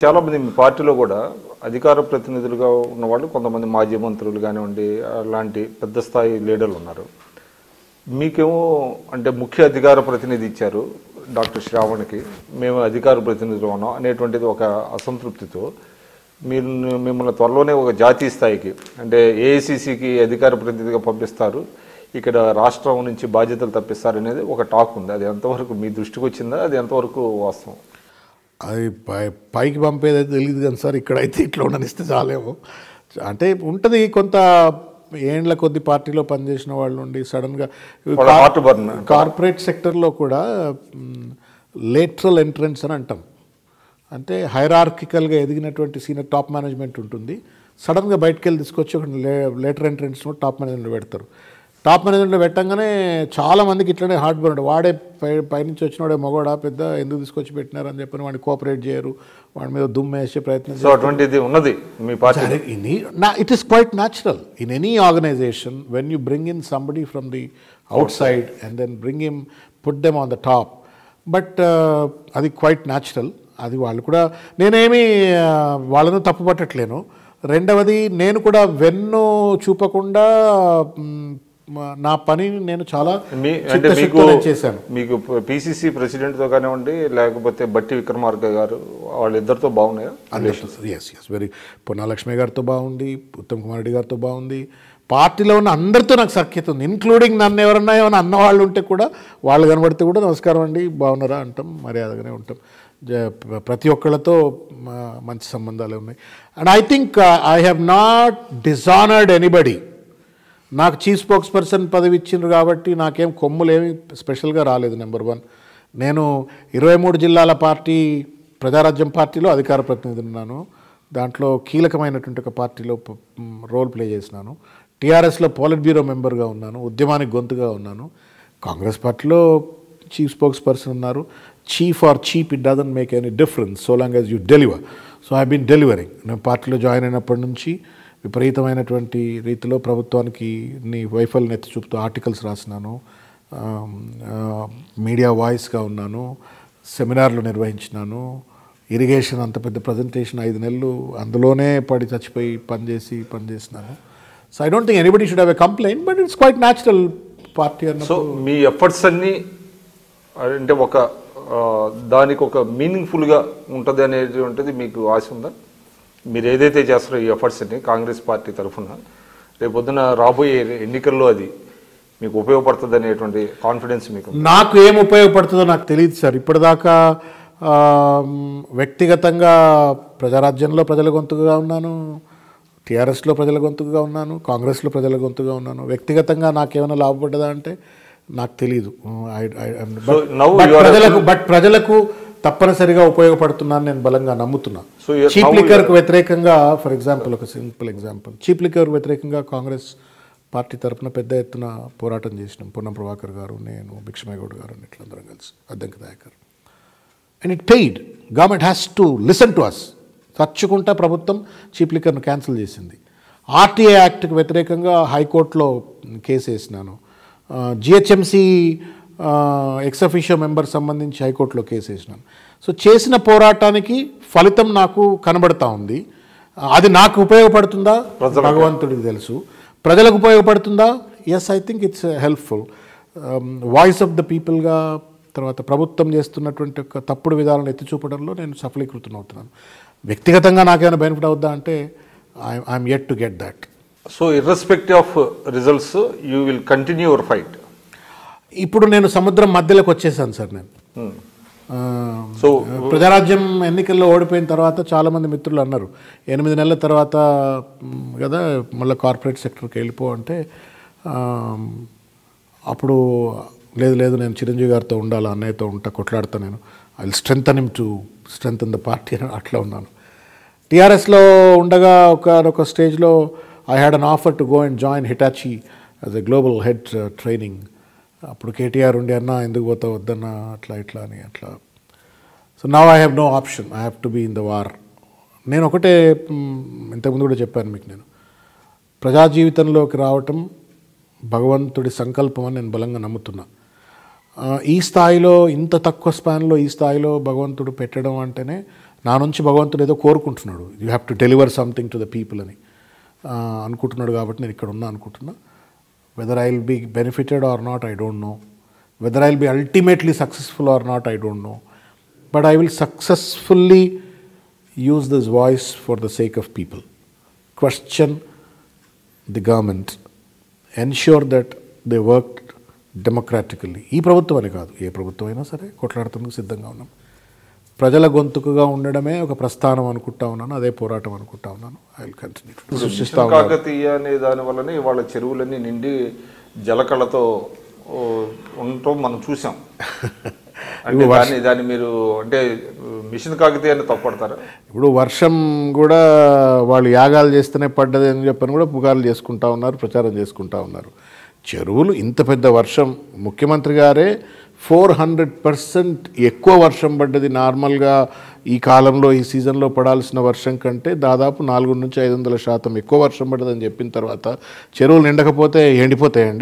చాలామంది మీ పార్టీలో కూడా అధికార ప్రతినిధులుగా ఉన్నవాళ్ళు కొంతమంది మాజీ మంత్రులు కానివ్వండి అలాంటి పెద్ద స్థాయి లీడర్లు ఉన్నారు. మీకేమో అంటే ముఖ్య అధికార ప్రతినిధి ఇచ్చారు డాక్టర్ శ్రావణ్కి, మేము అధికార ప్రతినిధులు ఉన్నాం అనేటువంటిది ఒక అసంతృప్తితో మీరు మిమ్మల్ని త్వరలోనే ఒక జాతీయ స్థాయికి అంటే ఏఐసిసికి అధికార ప్రతినిధిగా పంపిస్తారు, ఇక్కడ రాష్ట్రం నుంచి బాధ్యతలు తప్పిస్తారనేది ఒక టాక్ ఉంది. అది ఎంతవరకు మీ దృష్టికి వచ్చిందా? అది ఎంతవరకు వాస్తవం? అది పైకి పంపేది అయితే తెలియదు కానీ సార్, ఇక్కడైతే ఇట్లా ఉండనిస్తే చాలేమో. అంటే ఉంటుంది కొంత ఏండ్ల కొద్ది పార్టీలో పనిచేసిన వాళ్ళు ఉండి సడన్గా కార్పొరేట్ సెక్టర్లో కూడా లేటరల్ ఎంట్రన్స్ అని అంటాం. అంటే హైరార్కికల్గా ఎదిగినటువంటి సీనియర్ టాప్ మేనేజ్మెంట్ ఉంటుంది, సడన్గా బయటకు వెళ్ళి తీసుకొచ్చి ఒక లేటర్ ఎంట్రన్స్లో టాప్ మేనేజ్మెంట్లో పెడతారు. టాప్ మేనేజ్మెంట్లో పెట్టంగానే చాలామందికి ఇట్లనే హార్ట్ బర్న్, వాడే పైనుంచి వచ్చిన వాడే మగవాడా పెద్ద ఎందుకు తీసుకొచ్చి పెట్టినారని చెప్పని వాడిని కోఆపరేట్ చేయరు, వాడి మీద దుమ్ము వేసే ప్రయత్నం. సో అటువంటిది ఉన్నది మీ party? It is quite natural in any organization when you bring in somebody from the outside and then bring him put them on the top. But అది క్వైట్ న్యాచురల్. అది వాళ్ళు కూడా, నేనేమి వాళ్ళను తప్పు పట్టట్లేను. రెండవది, నేను కూడా వెన్ను చూపకుండా నా పని నేను చాలా చేశాను. మీకు పిసిసి ప్రెసిడెంట్తో కానివ్వండి లేకపోతే బట్టి విక్రమార్క గారు వాళ్ళిద్దరితో బాగున్నాయా? ఎస్ వెరీ, పొన్నాలక్ష్మి గారితో బాగుంది, ఉత్తమ్ కుమార్ రెడ్డి గారితో బాగుంది, పార్టీలో ఉన్న అందరితో నాకు సఖ్యత ఉంది, ఇంక్లూడింగ్ నన్ను ఎవరన్నా ఏమైనా అన్న వాళ్ళు ఉంటే కూడా వాళ్ళు కనబడితే కూడా నమస్కారం అండి బాగున్నారా అంటాం, మర్యాదగానే ఉంటాం. ప్రతి ఒక్కళ్ళతో మంచి సంబంధాలు ఉన్నాయి. And I think I have not dishonoured anybody. నాకు చీఫ్ స్పోక్స్ పర్సన్ పదవి ఇచ్చిండ్రు కాబట్టి నాకేం కొమ్ములేమి స్పెషల్గా రాలేదు. నెంబర్ 1, నేను 23 జిల్లాల పార్టీ ప్రజారాజ్యం పార్టీలో అధికార ప్రతినిధి ఉన్నాను. దాంట్లో కీలకమైనటువంటి ఒక పార్టీలో రోల్ ప్లే చేసినాను. టీఆర్ఎస్లో పోలిట్ బ్యూరో మెంబర్గా ఉన్నాను, ఉద్యమానికి గొంతుగా ఉన్నాను. కాంగ్రెస్ పార్టీలో చీఫ్ స్పోక్స్ పర్సన్ ఉన్నారు. Chief or cheap, it doesn't make any difference so long as you deliver. So I been delivering. నేను పార్టీలో జాయిన్ అయినప్పటి నుంచి విపరీతమైనటువంటి రీతిలో ప్రభుత్వానికి వైఫల్యం ఎత్తి చూపుతూ ఆర్టికల్స్ రాసినాను, మీడియా వాయిస్గా ఉన్నాను, సెమినార్లు నిర్వహించినాను, ఇరిగేషన్ అంత పెద్ద ప్రజెంటేషన్ 5 నెలలు అందులోనే పడి చచ్చిపోయి పనిచేసినాను. So I don't think anybody should have a complaint, but it's quite natural party అన్న. సో మీ ఎఫర్ట్స్ అన్నీ అంటే ఒక దానికి ఒక మీనింగ్ఫుల్గా ఉంటుంది అనేది ఉంటుంది, మీకు ఆశ ఉందా? మీరు ఏదైతే చేస్తారో ఈ ఎఫర్ట్స్ని కాంగ్రెస్ పార్టీ తరఫున రేపొద్దున రాబోయే ఎన్నికల్లో అది మీకు ఉపయోగపడుతుంది అనేటువంటి కాన్ఫిడెన్స్ మీకు? నాకు ఏం ఉపయోగపడుతుందో నాకు తెలియదు సార్. ఇప్పటిదాకా వ్యక్తిగతంగా ప్రజారాజ్యంలో ప్రజల గొంతుగా ఉన్నాను, టీఆర్ఎస్లో ప్రజల గొంతుగా ఉన్నాను, కాంగ్రెస్లో ప్రజల గొంతుగా ఉన్నాను. వ్యక్తిగతంగా నాకేమైనా లాభపడ్డదా అంటే నాకు తెలియదు. ప్రజలకు తప్పనిసరిగా ఉపయోగపడుతున్నాను నేను బలంగా నమ్ముతున్నా. చీప్ లిక్కర్కు వ్యతిరేకంగా, ఫర్ ఎగ్జాంపుల్ ఒక సింపుల్ ఎగ్జాంపుల్, చీప్ లిక్కర్ వ్యతిరేకంగా కాంగ్రెస్ పార్టీ తరఫున పెద్ద ఎత్తున పోరాటం చేసినాం. పొన్నం ప్రభాకర్ గారు, నేను, భిక్షమయ్యగౌడ్ గారు ఇట్లా అందరం కలిసి, Addanki Dayakar. And it paid. Government has to listen to us. తచ్చుకుంటా ప్రభుత్వం చీప్ లిక్కర్ను క్యాన్సిల్ చేసింది. ఆర్టీఐ యాక్ట్కి వ్యతిరేకంగా హైకోర్టులో కేసు వేసినాను. జిహెచ్ఎంసీ ఎక్స్ అఫీషియో మెంబర్ సంబంధించి హైకోర్టులో కేసు వేసినాను. సో చేసిన పోరాటానికి ఫలితం నాకు కనబడతా ఉంది. అది నాకు ఉపయోగపడుతుందా భగవంతుడికి తెలుసు. ప్రజలకు ఉపయోగపడుతుందా? Yes, I think it's helpful. Voice of the పీపుల్గా, తర్వాత ప్రభుత్వం చేస్తున్నటువంటి ఒక తప్పుడు విధానాలను ఎత్తి చూపడంలో నేను సఫలీకృతం అవుతున్నాను. వ్యక్తిగతంగా నాకేమైనా బెనిఫిట్ అవుద్దా అంటే I'm yet to get that. So irrespective of results you will continue your fight. ఇప్పుడు నేను సముద్రం మధ్యలోకి వచ్చేసాను సార్. నేను సో ప్రజారాజ్యం ఎన్నికల్లో ఓడిపోయిన తర్వాత చాలామంది మిత్రులు అన్నారు 8 నెలల తర్వాత కదా మళ్ళీ కార్పొరేట్ సెక్టర్కి వెళ్ళిపో అంటే, అప్పుడు లేదు నేను చిరంజీవి గారితో ఉండాలి, అన్నయ్యతో ఉంటా, కొట్లాడతా, నేను I will strengthen him to strengthen the party అని అట్లా ఉన్నాను. టీఆర్ఎస్లో ఉండగా ఒక స్టేజ్లో I had an offer to go and join Hitachi as a global head training. అప్పుడు కేటీఆర్ ఉండి అన్నా ఎందుకు పోతావు వద్దన్నా ఇట్లా అని. So now I have no option, I have to be in the war. నేను ఒకటే ఇంతకుముందు కూడా చెప్పాను మీకు, నేను ప్రజా జీవితంలోకి రావటం భగవంతుడి సంకల్పం అని నేను బలంగా నమ్ముతున్నా. ఈ స్థాయిలో, ఇంత తక్కువ స్పాన్లో ఈ స్థాయిలో భగవంతుడు పెట్టడం అంటేనే నా నుంచి భగవంతుడు ఏదో కోరుకుంటున్నాడు, you have to deliver something to the people అని అనుకుంటున్నాడు. కాబట్టి నేను ఇక్కడ ఉన్నా అనుకుంటున్నా. Whether I will be benefited or not I don't know, whether I will be ultimately successful or not I don't know, but I will successfully use this voice for the sake of people. Question the government, ensure that they work democratically. ఈ ప్రభుత్వం అని కాదు, ఏ ప్రభుత్వం అయినా సరే కొట్లాడుతుందుకు సిద్ధంగా ఉన్నాం. ప్రజల గొంతుకుగా ఉండడమే ఒక ప్రస్థానం అనుకుంటా ఉన్నాను, అదే పోరాటం అనుకుంటా ఉన్నాను. I will continue. కాకతీయ అనే దాని వల్లనే ఇవాళ చెరువులన్నీ నిండి జలకళతో ఉండటం మనం చూసాం. అంటే దాన్ని మీరు అంటే మిషన్ కాకతీయాన్ని తప్పడతారా? ఇప్పుడు వర్షం కూడా వాళ్ళు యాగాలు చేస్తేనే పడ్డది అని చెప్పని కూడా పుకార్లు చేసుకుంటా ఉన్నారు, ప్రచారం చేసుకుంటా ఉన్నారు. చెరువులు ఇంత పెద్ద వర్షం, ముఖ్యమంత్రి గారే 400% ఎక్కువ వర్షం పడ్డది నార్మల్గా ఈ కాలంలో ఈ సీజన్లో పడాల్సిన వర్షం కంటే దాదాపు 400 నుంచి 500% ఎక్కువ వర్షం పడ్డదని చెప్పిన తర్వాత చెరువులు నిండకపోతే ఎండిపోతాయండి.